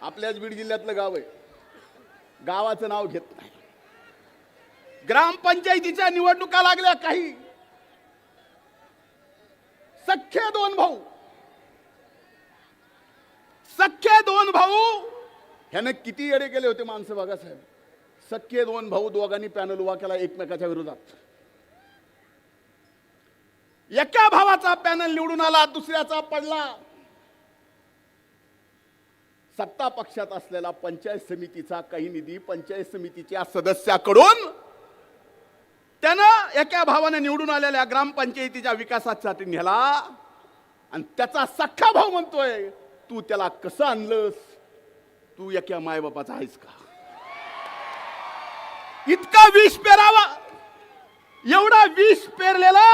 आपल्याच बीड जिल्ह्यातलं गाव आहे, गावाचं नाव घेत नाही. ग्रामपंचायतीच्या निवडणुका लागल्या, काही सख्खे दोन भाऊ ह्याने किती येडे केले होते माणसं बघा साहेब. सख्खे दोन भाऊ, दोघांनी पॅनल उभा केला एकमेकाच्या विरोधात. एका भावाचा पॅनल निवडून आला, दुसऱ्याचा पडला. सत्ता पक्षात असलेला पंचायत समितीचा काही निधी पंचायत समितीच्या सदस्याकडून त्यानं एका भावाने निवडून आलेल्या ग्रामपंचायतीच्या विकासासाठी नेला. आणि त्याचा सख्खा भाऊ म्हणतोय, तू त्याला कसं आणलंस, तू एका मायबापाचा आहेस का? इतका विष पेरावा, एवढा विष पेरलेला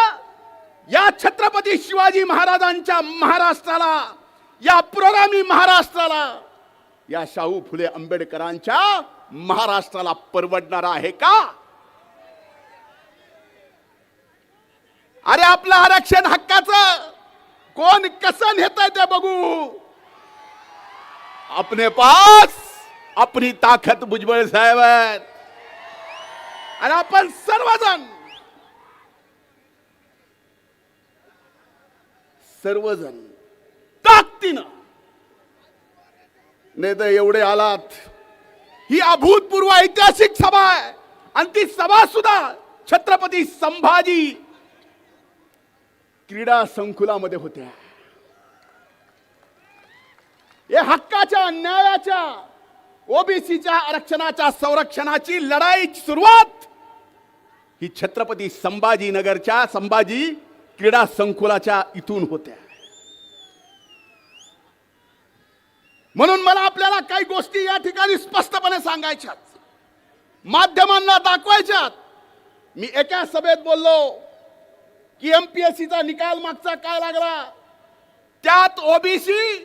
या छत्रपती शिवाजी महाराजांच्या महाराष्ट्राला, या पुरोगामी महाराष्ट्राला, या शाहू फुले आंबेडकरांच्या महाराष्ट्राला परवडणार आहे का? अरे आपलं आरक्षण हक्काचं कोण कसं नेतंय ते बघू. अपने पास अपनी ताकद भुजबळ साहेब आहेत. आणि आपण सर्वजण ताकदीनं, नाही तर एवढे आलात. ही अभूतपूर्व ऐतिहासिक सभा आहे आणि ती सभा सुद्धा छत्रपती संभाजी क्रीडा संकुलामध्ये होत्या. हे हक्काच्या, न्यायाच्या, ओबीसीच्या आरक्षणाच्या संरक्षणाची लढाईची सुरुवात ही छत्रपती संभाजीनगरच्या संभाजी क्रीडा संकुलाच्या इथून होत्या. म्हणून मला आपल्याला काही गोष्टी या ठिकाणी स्पष्टपणे सांगायच्यात, माध्यमांना दाखवायच्यात. मी एका सभेत बोललो की एमपीएससीचा निकाल मागचा काय लागला, त्यात ओबीसी